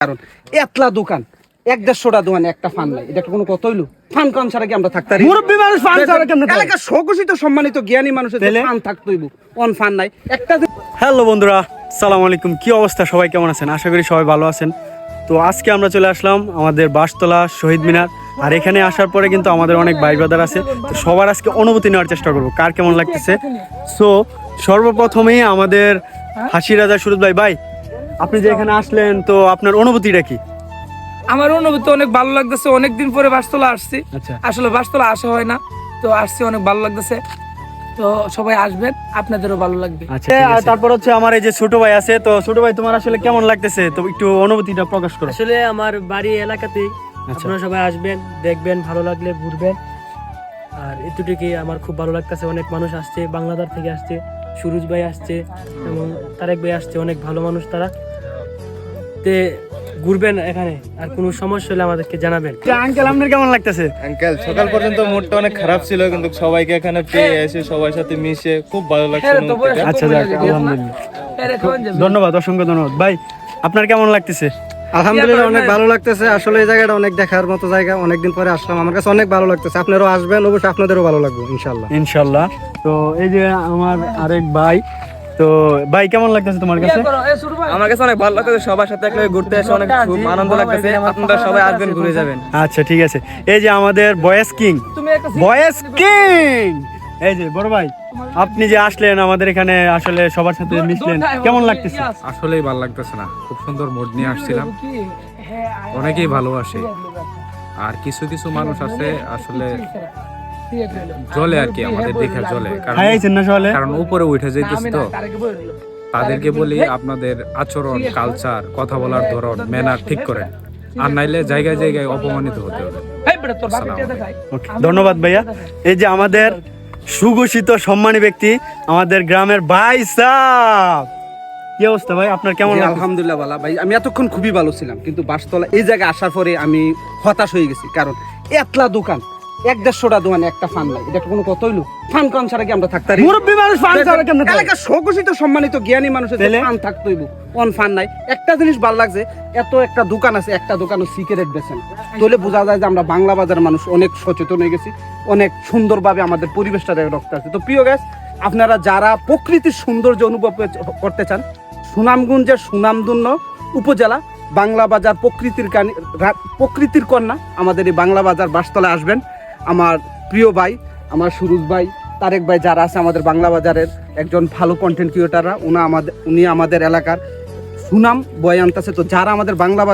কারণ এতলা দোকান 1-150টা দোকানে একটা ফান নাই, এটা কোনো কত হইলো? ফান কম ছাড়া কি আমরা থাকতে পারি? মুরব্বী মানুষ ফান ছাড়া কেমনে থাকে? এলাকার স্বঘোষিত সম্মানিত জ্ঞানী মানুষের ফান থাকতে হইব, অন ফান নাই একটা। হ্যালো বন্ধুরা, সালাম আলাইকুম। কি অবস্থা, সবাই কেমন আছেন? আশা করি সবাই ভালো আছেন। তো আজকে আমরা চলে আসলাম আমাদের বাসতলা শহীদ মিনার। আর এখানে আসার পরে কিন্তু আমাদের অনেক ভাই ব্রাদার আছে, তো সবার আজকে অনুভূতি নেওয়ার চেষ্টা করবো কার কেমন লাগতেছে। সো সর্বপ্রথমেই আমাদের হাসি রাজা সুরজ ভাই, আপনি যে এখানে আসলেন, তো আপনার অনুভূতিটা কি? আমার অনুভূতি অনেক ভালো লাগতেছে। অনেকদিন পরে বাসতলা আসছি। আচ্ছা। আসলে বাসতলা আসা হয় না, তো আসছি, অনেক ভালো লাগতেছে। তো সবাই আসবেন, আপনাদেরও ভালো লাগবে। আচ্ছা, তারপর হচ্ছে আমার এই যে ছোট ভাই আছে। তো ছোট ভাই, তোমার আসলে কেমন লাগতেছে? তো একটু অনুভূতিটা প্রকাশ করো। আসলে আমার বাড়ি এলাকাতেই, আপনারা সবাই আসবেন, দেখবেন, ভালো লাগলে ঘুরবেন। আর এতটুকুই, আমার খুব ভালো লাগতেছে। অনেক মানুষ আসছে, বাংলাদেশ থেকে আসছে, সুরজ ভাই আসছে এবং তারেক ভাই আসছে, অনেক ভালো মানুষ তারা। তে ঘুরবেন এখানে, আর কোনো সমস্যা হলে আমাদেরকে জানাবেন। আঙ্কেল, আপনার কেমন লাগতেছে? আঙ্কেল, সকাল পর্যন্ত মুডটা অনেক খারাপ ছিল, কিন্তু সবাইকে এখানে পেয়ে এসে সবার সাথে মিশে খুব ভালো লাগছে। আচ্ছা, যাক, আলহামদুলিল্লাহ, ধন্যবাদ, অসংখ্য ধন্যবাদ। ভাই, আপনার কেমন লাগতেছে? আলহামদুলিল্লাহ, অনেক ভালো লাগতেছে। আসলে এই জায়গাটা অনেক দেখার মতো জায়গা, অনেকদিন পরে আসলাম, আমার কাছে অনেক ভালো লাগতেছে। আপনারাও আসবেন, অবশ্যই আপনাদেরও ভালো লাগবে ইনশাআল্লাহ। ইনশাআল্লাহ। তো এই যে আমার আরেক ভাই, তো ভাই কেমন লাগতেছে তোমার কাছে? আমার কাছে অনেক ভালো লাগতেছে, সবার সাথে একসাথে ঘুরতে এসে অনেক খুব আনন্দ লাগতেছে। আপনারা সবাই আসবেন, ঘুরে যাবেন। আচ্ছা, ঠিক আছে। এই যে আমাদের বয়েস কিং, এই যে বড় ভাই, আপনি যে আসলেন আমাদের এখানে, আসলে সবার সাথে মিশলেন, কেমন লাগতেছে? আসলেই ভালো লাগতেছে না, খুব সুন্দর মুড নিয়ে আসছিলাম। অনেকেই ভালোবাসে, আর কিছু কিছু মানুষ আছে আসলে জলে আর কি, আমাদের দেখে জলে, কারণ উপরে উঠে যাইতেছে। তো তাদেরকে বলি, আপনাদের আচরণ, কালচার, কথা বলার ধরন, ম্যানার ঠিক করেন, আর নাইলে জায়গায় জায়গায় অপমানিত হতে হবে। ধন্যবাদ ভাইয়া। এই যে আমাদের সুঘোষিত সম্মানী ব্যক্তি, আমাদের গ্রামের ভাই সাহেব, কি অবস্থা ভাই, আপনার কেমন লাগছে? আলহামদুলিল্লাহ ভালো ভাই। আমি এতক্ষণ খুবই ভালো ছিলাম, কিন্তু বাসতলা এই জায়গায় আসার পরে আমি হতাশ হয়ে গেছি। কারণ এতলা দোকান 1-150টা দোকানে একটা ফান নাই, এটা কোনো কত হইলো? ফান কম ছাড়া কি আমরা থাকতে পারি? মুরব্বী মানুষ ফান ছাড়া কেমনে থাকে? এলাকার স্বঘোষিত সম্মানিত জ্ঞানী মানুষের ফান থাকতে হইব, অন ফান নাই। একটা জিনিস ভালো লাগছে, এত একটা দোকান আছে, একটা দোকানও সিগারেট বেচেন, তাহলে বোঝা যায় যে আমরা বাংলা বাজারের মানুষ অনেক সচেতন হয়ে গেছি, অনেক সুন্দরভাবে আমাদের পরিবেশটা রক্ষা আছে। তো প্রিয় গাইস, আপনারা যারা প্রকৃতির সৌন্দর্য অনুভব করতে চান, সুনামগঞ্জের সুনামধন্য উপজেলা বাংলা বাজার প্রকৃতির কন্যা আমাদের এই বাংলা বাজার বাসতলায় আসবেন। আমার প্রিয় ভাই, আমার সুরজ ভাই, তারেক ভাই যারা আছে আমাদের বাংলা বাজারের একজন ভালো কন্টেন্ট ক্রিয়েটাররা, উনি আমাদের এলাকার সুনাম বয়ে আনতেছে। তো যারা আমাদের বাংলা বাজার